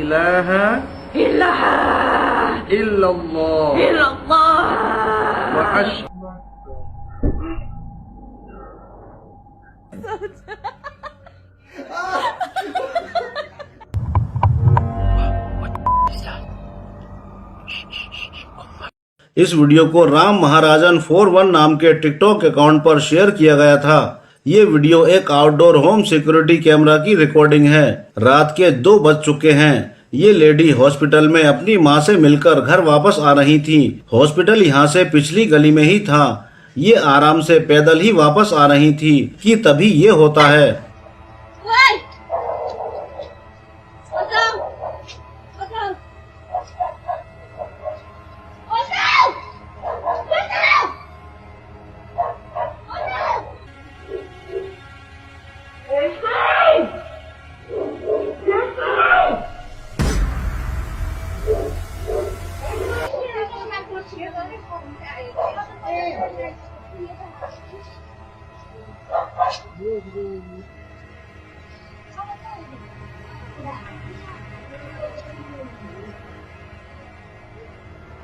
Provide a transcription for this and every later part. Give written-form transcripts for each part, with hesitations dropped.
इलाहा इल्लल्लाह व इस वीडियो को राम महाराजन 41 नाम के टिकटॉक अकाउंट पर शेयर किया गया था। ये वीडियो एक आउटडोर होम सिक्योरिटी कैमरा की रिकॉर्डिंग है। रात के 2 बज चुके हैं। ये लेडी हॉस्पिटल में अपनी मां से मिलकर घर वापस आ रही थी। हॉस्पिटल यहाँ से पिछली गली में ही था। ये आराम से पैदल ही वापस आ रही थी कि तभी ये होता है।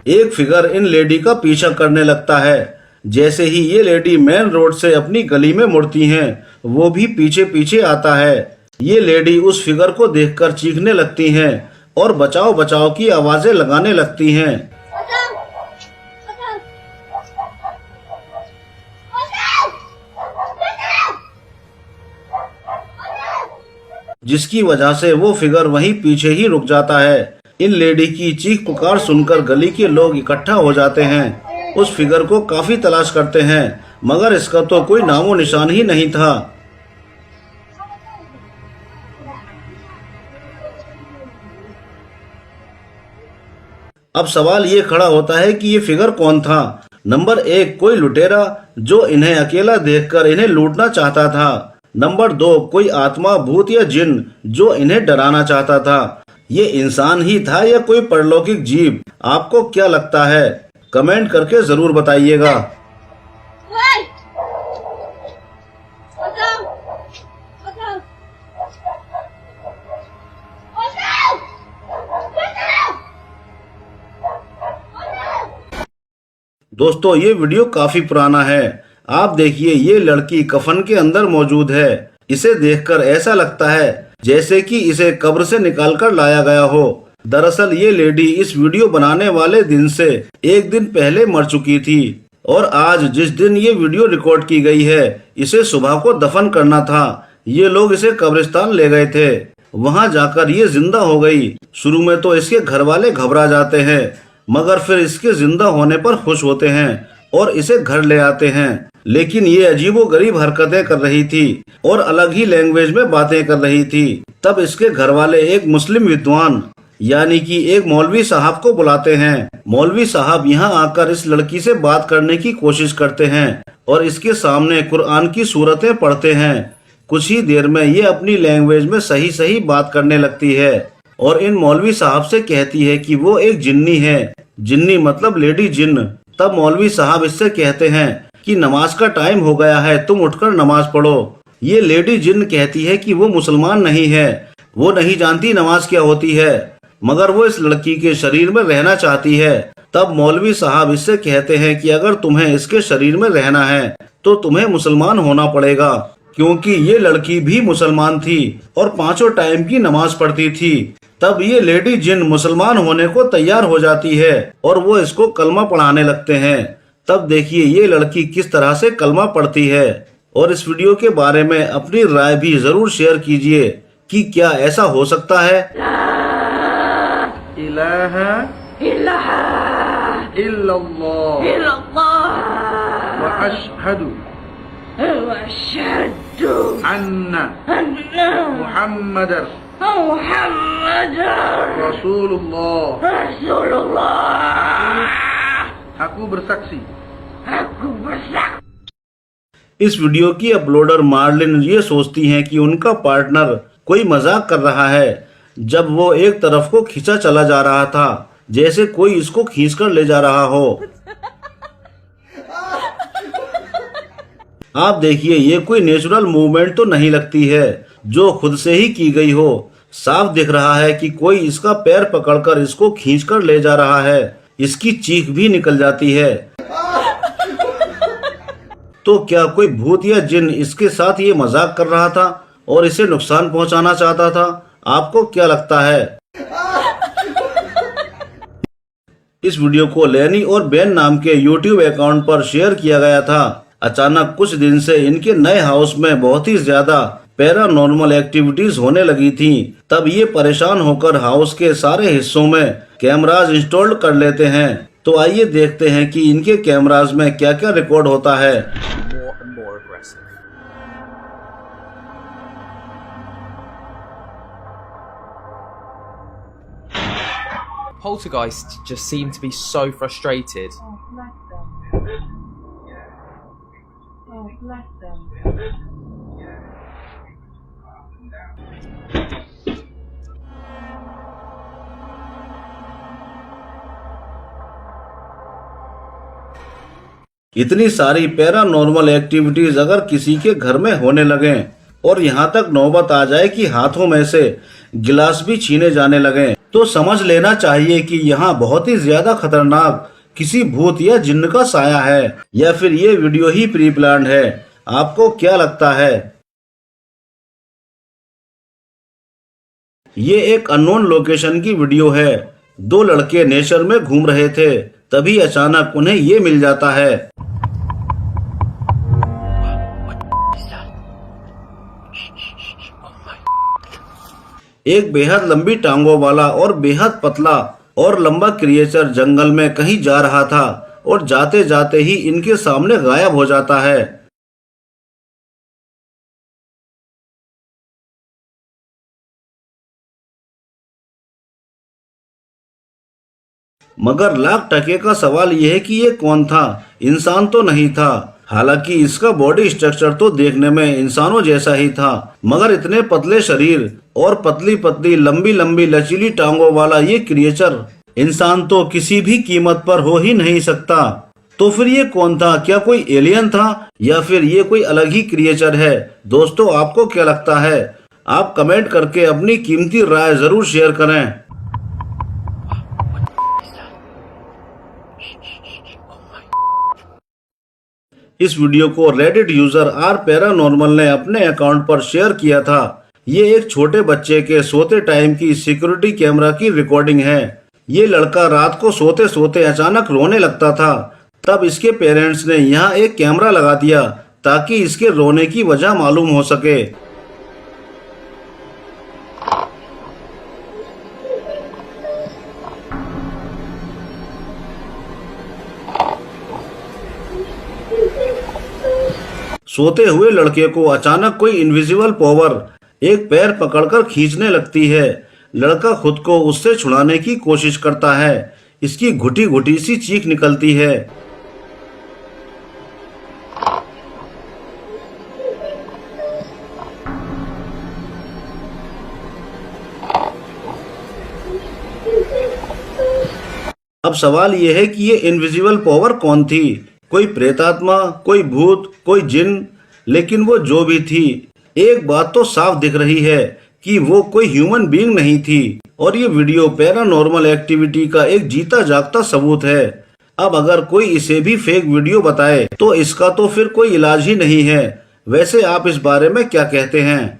एक फिगर इन लेडी का पीछा करने लगता है। जैसे ही ये लेडी मेन रोड से अपनी गली में मुड़ती हैं, वो भी पीछे पीछे आता है। ये लेडी उस फिगर को देखकर चीखने लगती हैं और बचाओ बचाओ की आवाजें लगाने लगती हैं। जिसकी वजह से वो फिगर वहीं पीछे ही रुक जाता है। इन लेडी की चीख पुकार सुनकर गली के लोग इकट्ठा हो जाते हैं। उस फिगर को काफी तलाश करते हैं, मगर इसका तो कोई नामो निशान ही नहीं था। अब सवाल ये खड़ा होता है कि ये फिगर कौन था। नंबर 1, कोई लुटेरा जो इन्हें अकेला देखकर इन्हें लूटना चाहता था। नंबर 2, कोई आत्मा, भूत या जिन जो इन्हें डराना चाहता था। ये इंसान ही था या कोई परलौकिक जीव? आपको क्या लगता है? कमेंट करके जरूर बताइएगा। दोस्तों, ये वीडियो काफी पुराना है। आप देखिए, ये लड़की कफन के अंदर मौजूद है। इसे देखकर ऐसा लगता है जैसे कि इसे कब्र से निकालकर लाया गया हो। दरअसल ये लेडी इस वीडियो बनाने वाले दिन से 1 दिन पहले मर चुकी थी और आज जिस दिन ये वीडियो रिकॉर्ड की गई है, इसे सुबह को दफन करना था। ये लोग इसे कब्रिस्तान ले गए थे। वहां जाकर ये जिंदा हो गई। शुरू में तो इसके घर वाले घबरा जाते हैं, मगर फिर इसके जिंदा होने पर खुश होते हैं और इसे घर ले आते हैं। लेकिन ये अजीबोगरीब हरकतें कर रही थी और अलग ही लैंग्वेज में बातें कर रही थी। तब इसके घर वाले एक मुस्लिम विद्वान यानी कि एक मौलवी साहब को बुलाते हैं। मौलवी साहब यहाँ आकर इस लड़की से बात करने की कोशिश करते हैं और इसके सामने कुरान की सूरतें पढ़ते हैं। कुछ ही देर में ये अपनी लैंग्वेज में सही सही बात करने लगती है और इन मौलवी साहब से कहती है कि वो एक जिन्नी है। जिन्नी मतलब लेडी जिन्न। तब मौलवी साहब इससे कहते हैं कि नमाज का टाइम हो गया है, तुम उठकर नमाज पढ़ो। ये लेडी जिन्न कहती है कि वो मुसलमान नहीं है, वो नहीं जानती नमाज क्या होती है, मगर वो इस लड़की के शरीर में रहना चाहती है। तब मौलवी साहब इससे कहते हैं कि अगर तुम्हें इसके शरीर में रहना है तो तुम्हें मुसलमान होना पड़ेगा, क्योंकि ये लड़की भी मुसलमान थी और 5 टाइम की नमाज पढ़ती थी। तब ये लेडी जिन्न मुसलमान होने को तैयार हो जाती है और वो इसको कलमा पढ़ाने लगते हैं। तब देखिए ये लड़की किस तरह से कलमा पढ़ती है। और इस वीडियो के बारे में अपनी राय भी जरूर शेयर कीजिए कि क्या ऐसा हो सकता है। इलाहा इल्लल्लाह व अशहदु अन्ना मुहम्मदर रसूलुल्लाह। Aku bersaksi। इस वीडियो की अपलोडर मार्लिन ये सोचती हैं कि उनका पार्टनर कोई मजाक कर रहा है, जब वो एक तरफ को खींचा चला जा रहा था, जैसे कोई इसको खींचकर ले जा रहा हो। आप देखिए, ये कोई नेचुरल मूवमेंट तो नहीं लगती है जो खुद से ही की गई हो। साफ दिख रहा है कि कोई इसका पैर पकड़कर इसको खींचकर ले जा रहा है। इसकी चीख भी निकल जाती है। तो क्या कोई भूत या जिन इसके साथ ये मजाक कर रहा था और इसे नुकसान पहुंचाना चाहता था? आपको क्या लगता है? इस वीडियो को लैनी और बेन नाम के YouTube अकाउंट पर शेयर किया गया था। अचानक कुछ दिन से इनके नए हाउस में बहुत ही ज्यादा पैरानॉर्मल एक्टिविटीज होने लगी थी। तब ये परेशान होकर हाउस के सारे हिस्सों में कैमराज इंस्टॉल कर लेते हैं। तो आइए देखते हैं कि इनके कैमराज में क्या क्या रिकॉर्ड होता है। Poltergeist just seem to be so frustrated. Oh, bless them. Oh, bless them. इतनी सारी पैरानॉर्मल एक्टिविटीज अगर किसी के घर में होने लगे और यहाँ तक नौबत आ जाए कि हाथों में से गिलास भी छीने जाने लगे, तो समझ लेना चाहिए कि यहाँ बहुत ही ज्यादा खतरनाक किसी भूत या जिन्न का साया है, या फिर ये वीडियो ही प्री प्लान्ड है। आपको क्या लगता है? ये एक अननोन लोकेशन की वीडियो है। दो लड़के नेचर में घूम रहे थे, तभी अचानक उन्हें ये मिल जाता है। एक बेहद लंबी टांगों वाला और बेहद पतला और लंबा क्रिएचर जंगल में कहीं जा रहा था और जाते जाते ही इनके सामने गायब हो जाता है। मगर लाख टके का सवाल यह है कि ये कौन था? इंसान तो नहीं था। हालांकि इसका बॉडी स्ट्रक्चर तो देखने में इंसानों जैसा ही था, मगर इतने पतले शरीर और पतली पतली लंबी लंबी लचीली टांगों वाला ये क्रिएचर इंसान तो किसी भी कीमत पर हो ही नहीं सकता। तो फिर ये कौन था? क्या कोई एलियन था या फिर ये कोई अलग ही क्रिएचर है? दोस्तों, आपको क्या लगता है? आप कमेंट करके अपनी कीमती राय जरूर शेयर करें। इस वीडियो को रेडिट यूजर आर पैरानॉर्मल ने अपने अकाउंट पर शेयर किया था। ये एक छोटे बच्चे के सोते टाइम की सिक्योरिटी कैमरा की रिकॉर्डिंग है। ये लड़का रात को सोते सोते अचानक रोने लगता था। तब इसके पेरेंट्स ने यहाँ एक कैमरा लगा दिया ताकि इसके रोने की वजह मालूम हो सके। सोते हुए लड़के को अचानक कोई इनविजिबल पावर एक पैर पकड़कर खींचने लगती है। लड़का खुद को उससे छुड़ाने की कोशिश करता है। इसकी घुटी घुटी सी चीख निकलती है। अब सवाल यह है कि ये इनविजिबल पावर कौन थी? कोई प्रेतात्मा, कोई भूत, कोई जिन? लेकिन वो जो भी थी, एक बात तो साफ दिख रही है कि वो कोई ह्यूमन बीइंग नहीं थी। और ये वीडियो पैरानॉर्मल एक्टिविटी का एक जीता जागता सबूत है। अब अगर कोई इसे भी फेक वीडियो बताए तो इसका तो फिर कोई इलाज ही नहीं है। वैसे आप इस बारे में क्या कहते हैं?